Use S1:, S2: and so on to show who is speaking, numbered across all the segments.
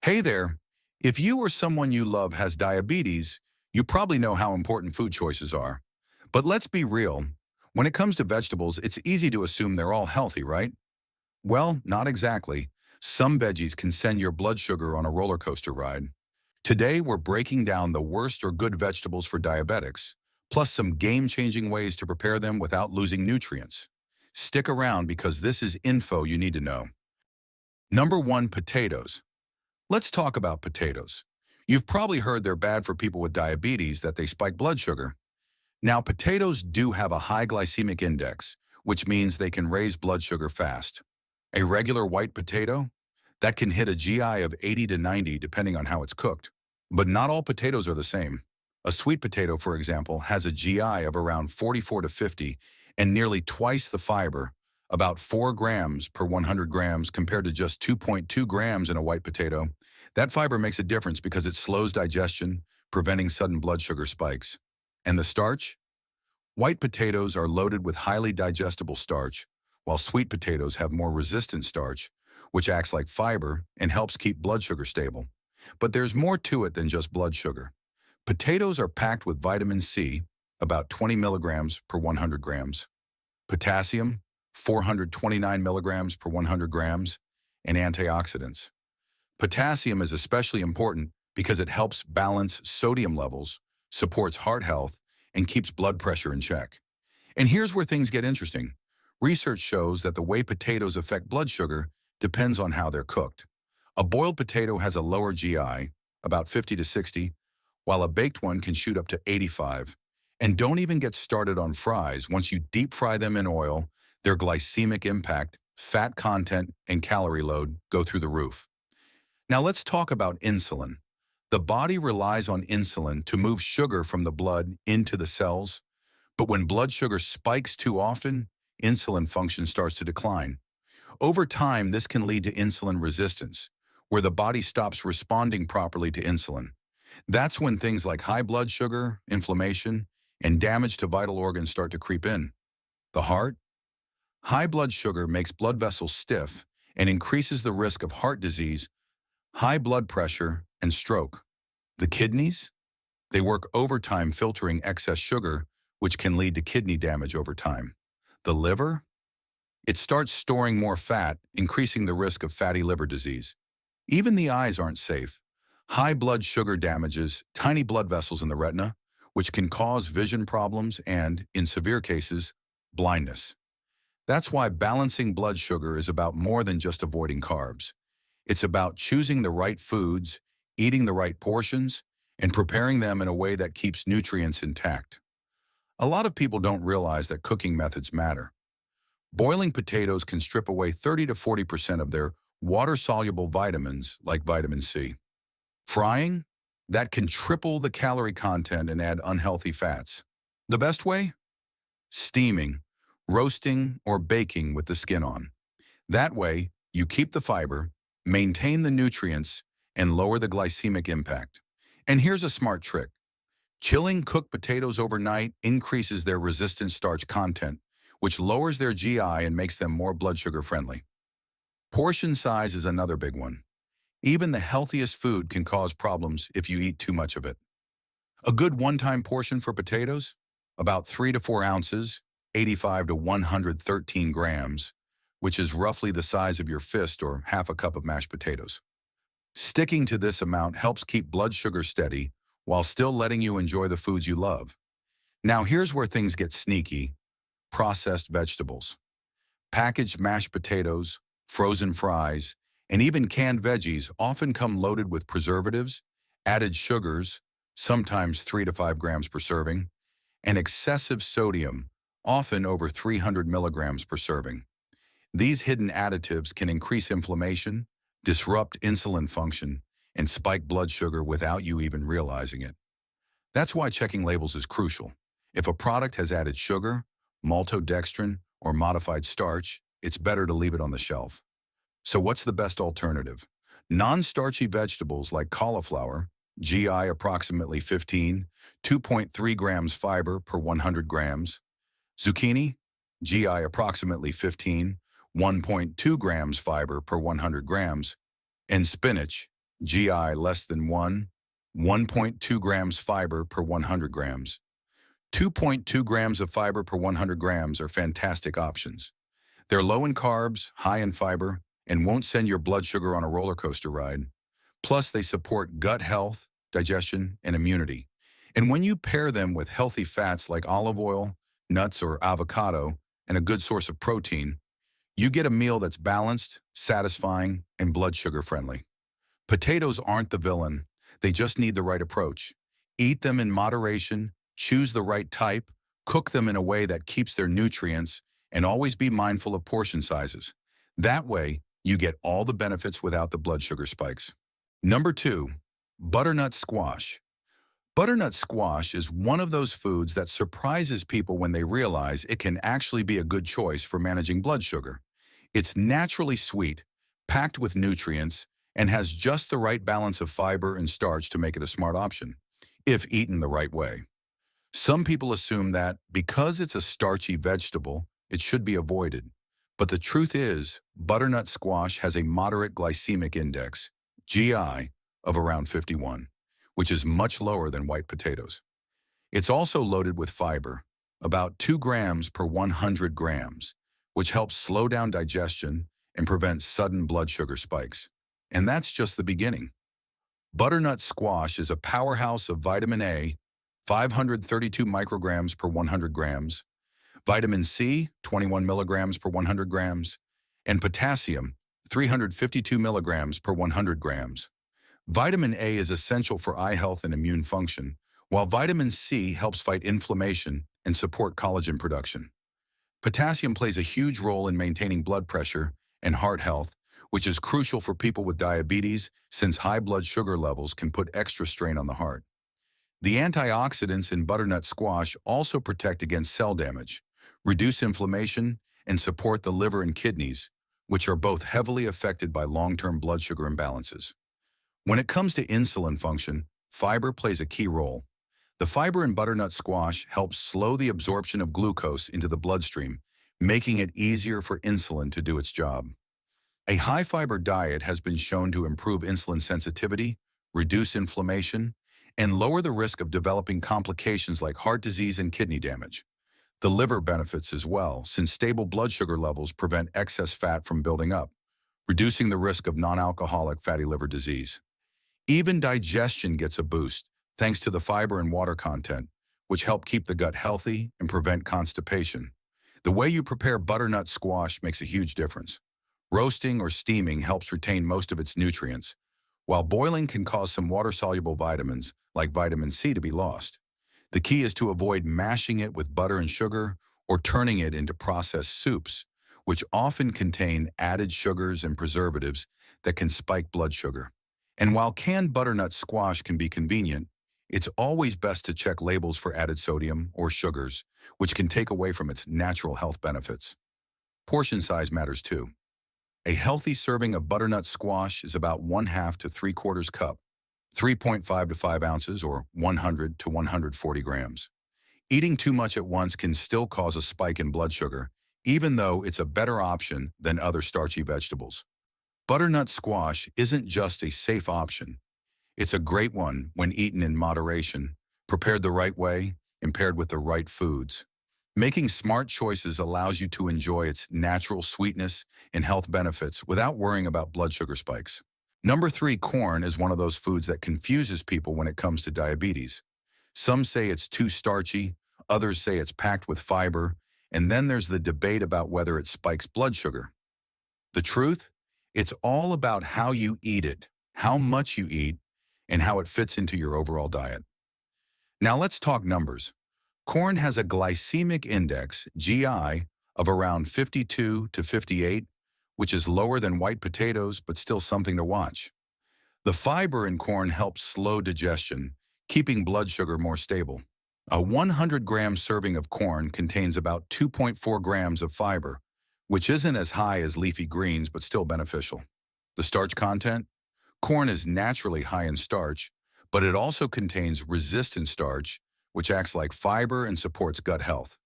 S1: Hey there. If you or someone you love has diabetes, you probably know how important food choices are. But let's be real. When it comes to vegetables, it's easy to assume they're all healthy, right? Well, not exactly. Some veggies can send your blood sugar on a roller coaster ride. Today, we're breaking down the worst or good vegetables for diabetics, plus some game-changing ways to prepare them without losing nutrients. Stick around because this is info you need to know. Number 1, potatoes. Let's talk about potatoes. You've probably heard they're bad for people with diabetes, that they spike blood sugar. Now, potatoes do have a high glycemic index, which means they can raise blood sugar fast. A regular white potato? That can hit a GI of 80 to 90 depending on how it's cooked. But not all potatoes are the same. A sweet potato, for example, has a GI of around 44 to 50 and nearly twice the fiber, about 4 grams per 100 grams compared to just 2.2 grams in a white potato. That fiber makes a difference because it slows digestion, preventing sudden blood sugar spikes. And the starch? White potatoes are loaded with highly digestible starch, while sweet potatoes have more resistant starch, which acts like fiber and helps keep blood sugar stable. But there's more to it than just blood sugar. Potatoes are packed with vitamin C, about 20 milligrams per 100 grams, potassium, 429 milligrams per 100 grams, and antioxidants. Potassium is especially important because it helps balance sodium levels, supports heart health, and keeps blood pressure in check. And here's where things get interesting. Research shows that the way potatoes affect blood sugar depends on how they're cooked. A boiled potato has a lower GI, about 50 to 60, while a baked one can shoot up to 85. And don't even get started on fries. Once you deep fry them in oil, their glycemic impact, fat content, and calorie load go through the roof. Now let's talk about insulin. The body relies on insulin to move sugar from the blood into the cells, but when blood sugar spikes too often, insulin function starts to decline. Over time, this can lead to insulin resistance, where the body stops responding properly to insulin. That's when things like high blood sugar, inflammation, and damage to vital organs start to creep in. The heart? High blood sugar makes blood vessels stiff and increases the risk of heart disease, high blood pressure, and stroke. The kidneys? They work overtime filtering excess sugar, which can lead to kidney damage over time. The liver? It starts storing more fat, increasing the risk of fatty liver disease. Even the eyes aren't safe. High blood sugar damages tiny blood vessels in the retina, which can cause vision problems and, in severe cases, blindness. That's why balancing blood sugar is about more than just avoiding carbs. It's about choosing the right foods, eating the right portions, and preparing them in a way that keeps nutrients intact. A lot of people don't realize that cooking methods matter. Boiling potatoes can strip away 30 to 40% of their water-soluble vitamins, like vitamin C. Frying? That can triple the calorie content and add unhealthy fats. The best way? Steaming, roasting, or baking with the skin on. That way, you keep the fiber, maintain the nutrients, and lower the glycemic impact. And here's a smart trick. Chilling cooked potatoes overnight increases their resistant starch content, which lowers their GI and makes them more blood sugar friendly. Portion size is another big one. Even the healthiest food can cause problems if you eat too much of it. A good one-time portion for potatoes? About 3 to 4 ounces, 85 to 113 grams, which is roughly the size of your fist or half a cup of mashed potatoes. Sticking to this amount helps keep blood sugar steady while still letting you enjoy the foods you love. Now here's where things get sneaky. Processed vegetables. Packaged mashed potatoes, frozen fries, and even canned veggies often come loaded with preservatives, added sugars, sometimes 3 to 5 grams per serving, and excessive sodium, often over 300 milligrams per serving. These hidden additives can increase inflammation, disrupt insulin function, and spike blood sugar without you even realizing it. That's why checking labels is crucial. If a product has added sugar, maltodextrin, or modified starch, it's better to leave it on the shelf. So what's the best alternative? Non-starchy vegetables like cauliflower, GI approximately 15, 2.3 grams fiber per 100 grams. Zucchini, GI approximately 15, 1.2 grams fiber per 100 grams. And spinach, GI less than 1.2 grams fiber per 100 grams. 2.2 grams of fiber per 100 grams are fantastic options. They're low in carbs, high in fiber, and won't send your blood sugar on a roller coaster ride. Plus, they support gut health, digestion, and immunity. And when you pair them with healthy fats like olive oil, nuts, or avocado, and a good source of protein, you get a meal that's balanced, satisfying, and blood sugar friendly. Potatoes aren't the villain. They just need the right approach. Eat them in moderation, choose the right type, cook them in a way that keeps their nutrients, and always be mindful of portion sizes. That way, you get all the benefits without the blood sugar spikes. Number 2, butternut squash. Butternut squash is one of those foods that surprises people when they realize it can actually be a good choice for managing blood sugar. It's naturally sweet, packed with nutrients, and has just the right balance of fiber and starch to make it a smart option, if eaten the right way. Some people assume that because it's a starchy vegetable, it should be avoided. But the truth is, butternut squash has a moderate glycemic index, GI, of around 51, which is much lower than white potatoes. It's also loaded with fiber, about 2 grams per 100 grams, which helps slow down digestion and prevent sudden blood sugar spikes. And that's just the beginning. Butternut squash is a powerhouse of vitamin A, 532 micrograms per 100 grams, vitamin C, 21 milligrams per 100 grams, and potassium, 352 milligrams per 100 grams. Vitamin A is essential for eye health and immune function, while vitamin C helps fight inflammation and support collagen production. Potassium plays a huge role in maintaining blood pressure and heart health, which is crucial for people with diabetes since high blood sugar levels can put extra strain on the heart. The antioxidants in butternut squash also protect against cell damage, reduce inflammation, and support the liver and kidneys, which are both heavily affected by long-term blood sugar imbalances. When it comes to insulin function, fiber plays a key role. The fiber in butternut squash helps slow the absorption of glucose into the bloodstream, making it easier for insulin to do its job. A high-fiber diet has been shown to improve insulin sensitivity, reduce inflammation, and lower the risk of developing complications like heart disease and kidney damage. The liver benefits as well, since stable blood sugar levels prevent excess fat from building up, reducing the risk of non-alcoholic fatty liver disease. Even digestion gets a boost, thanks to the fiber and water content, which help keep the gut healthy and prevent constipation. The way you prepare butternut squash makes a huge difference. Roasting or steaming helps retain most of its nutrients, while boiling can cause some water-soluble vitamins, like vitamin C, to be lost. The key is to avoid mashing it with butter and sugar or turning it into processed soups, which often contain added sugars and preservatives that can spike blood sugar. And while canned butternut squash can be convenient, it's always best to check labels for added sodium or sugars, which can take away from its natural health benefits. Portion size matters too. A healthy serving of butternut squash is about 1/2 to 3/4 cup, 3.5 to 5 ounces, or 100 to 140 grams. Eating too much at once can still cause a spike in blood sugar, even though it's a better option than other starchy vegetables. Butternut squash isn't just a safe option. It's a great one when eaten in moderation, prepared the right way, and paired with the right foods. Making smart choices allows you to enjoy its natural sweetness and health benefits without worrying about blood sugar spikes. Number 3, corn is one of those foods that confuses people when it comes to diabetes. Some say it's too starchy, others say it's packed with fiber, and then there's the debate about whether it spikes blood sugar. The truth? It's all about how you eat it, how much you eat, and how it fits into your overall diet. Now let's talk numbers. Corn has a glycemic index, GI, of around 52 to 58, which is lower than white potatoes but still something to watch. The fiber in corn helps slow digestion, keeping blood sugar more stable. A 100-gram serving of corn contains about 2.4 grams of fiber, which isn't as high as leafy greens but still beneficial. The starch content? Corn is naturally high in starch, but it also contains resistant starch, which acts like fiber and supports gut health.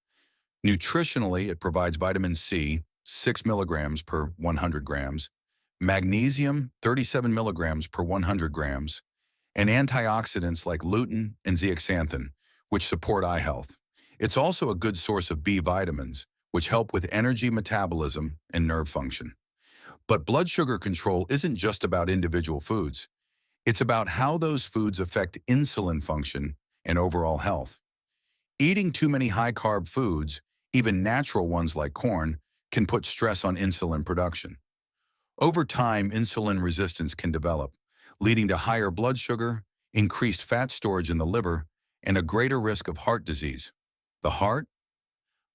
S1: Nutritionally, it provides vitamin C, 6 milligrams per 100 grams, magnesium 37 milligrams per 100 grams, and antioxidants like lutein and zeaxanthin, which support eye health. It's also a good source of B vitamins, which help with energy metabolism and nerve function. But blood sugar control isn't just about individual foods. It's about how those foods affect insulin function and overall health. Eating too many high-carb foods, even natural ones like corn, can put stress on insulin production. Over time, insulin resistance can develop, leading to higher blood sugar, increased fat storage in the liver, and a greater risk of heart disease. The heart?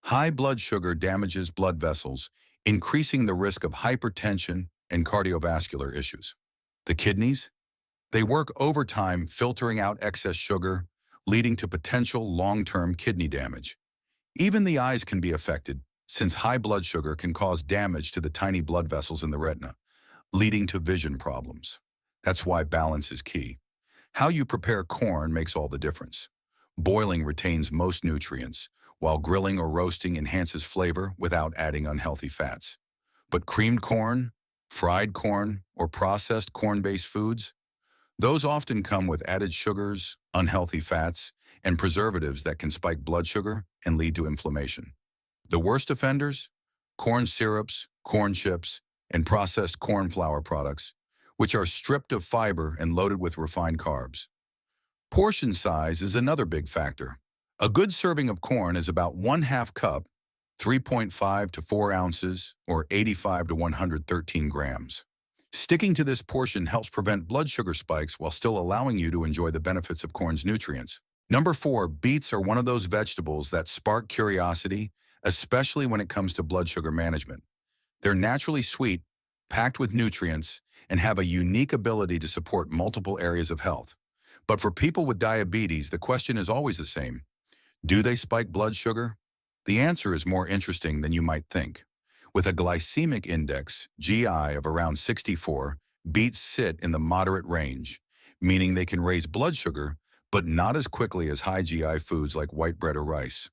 S1: High blood sugar damages blood vessels, increasing the risk of hypertension and cardiovascular issues. The kidneys? They work overtime filtering out excess sugar, leading to potential long-term kidney damage. Even the eyes can be affected, since high blood sugar can cause damage to the tiny blood vessels in the retina, leading to vision problems. That's why balance is key. How you prepare corn makes all the difference. Boiling retains most nutrients, while grilling or roasting enhances flavor without adding unhealthy fats. But creamed corn, fried corn, or processed corn-based foods, those often come with added sugars, unhealthy fats, and preservatives that can spike blood sugar and lead to inflammation. The worst offenders? Corn syrups, corn chips, and processed corn flour products, which are stripped of fiber and loaded with refined carbs. Portion size is another big factor. A good serving of corn is about 1/2 cup, 3.5 to 4 ounces, or 85 to 113 grams. Sticking to this portion helps prevent blood sugar spikes while still allowing you to enjoy the benefits of corn's nutrients. Number 4, beets are one of those vegetables that spark curiosity, especially when it comes to blood sugar management. They're naturally sweet, packed with nutrients, and have a unique ability to support multiple areas of health. But for people with diabetes, the question is always the same. Do they spike blood sugar? The answer is more interesting than you might think. With a glycemic index, GI, of around 64, beets sit in the moderate range, meaning they can raise blood sugar, but not as quickly as high GI foods like white bread or rice.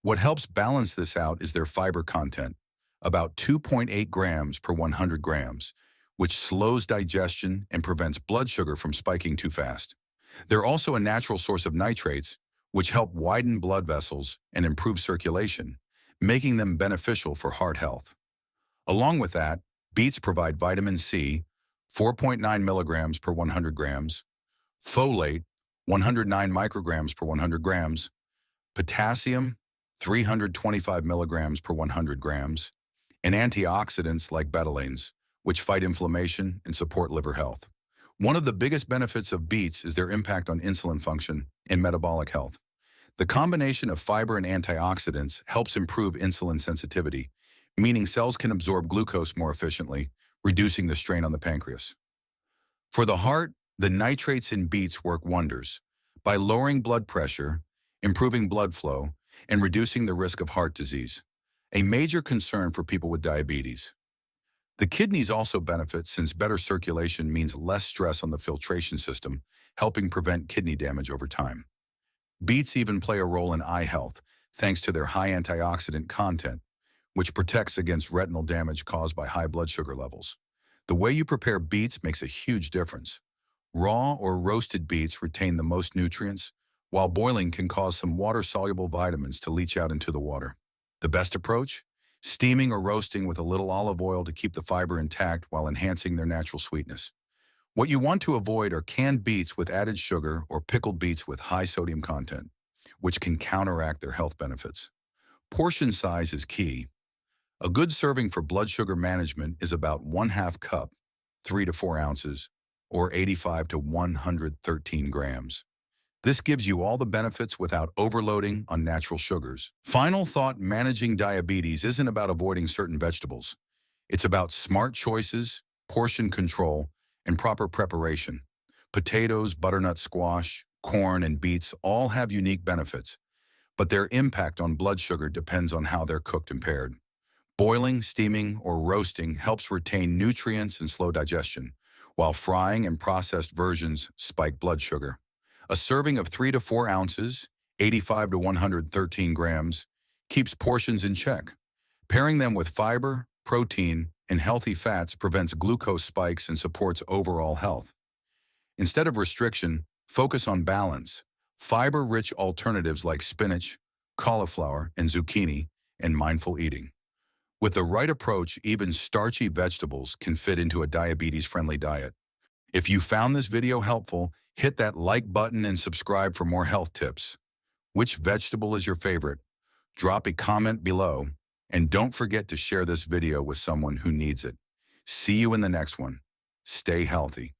S1: What helps balance this out is their fiber content, about 2.8 grams per 100 grams, which slows digestion and prevents blood sugar from spiking too fast. They're also a natural source of nitrates, which help widen blood vessels and improve circulation, making them beneficial for heart health. Along with that, beets provide vitamin C, 4.9 milligrams per 100 grams, folate, 109 micrograms per 100 grams, potassium, 325 milligrams per 100 grams, and antioxidants like betalains, which fight inflammation and support liver health. One of the biggest benefits of beets is their impact on insulin function and metabolic health. The combination of fiber and antioxidants helps improve insulin sensitivity, meaning cells can absorb glucose more efficiently, reducing the strain on the pancreas. For the heart, the nitrates in beets work wonders by lowering blood pressure, improving blood flow, and reducing the risk of heart disease, a major concern for people with diabetes. The kidneys also benefit since better circulation means less stress on the filtration system, helping prevent kidney damage over time. Beets even play a role in eye health, thanks to their high antioxidant content, which protects against retinal damage caused by high blood sugar levels. The way you prepare beets makes a huge difference. Raw or roasted beets retain the most nutrients, while boiling can cause some water-soluble vitamins to leach out into the water. The best approach? Steaming or roasting with a little olive oil to keep the fiber intact while enhancing their natural sweetness. What you want to avoid are canned beets with added sugar or pickled beets with high sodium content, which can counteract their health benefits. Portion size is key. A good serving for blood sugar management is about 1/2 cup, 3 to 4 ounces, or 85 to 113 grams. This gives you all the benefits without overloading on natural sugars. Final thought: managing diabetes isn't about avoiding certain vegetables. It's about smart choices, portion control, and proper preparation. Potatoes, butternut squash, corn, and beets all have unique benefits, but their impact on blood sugar depends on how they're cooked and paired. Boiling, steaming, or roasting helps retain nutrients and slow digestion, while frying and processed versions spike blood sugar. A serving of 3 to 4 ounces, 85 to 113 grams, keeps portions in check. Pairing them with fiber, protein, and healthy fats prevents glucose spikes and supports overall health. Instead of restriction, focus on balance. Fiber-rich alternatives like spinach, cauliflower, and zucchini, and mindful eating. With the right approach, even starchy vegetables can fit into a diabetes-friendly diet. If you found this video helpful, hit that like button and subscribe for more health tips. Which vegetable is your favorite? Drop a comment below, and don't forget to share this video with someone who needs it. See you in the next one. Stay healthy.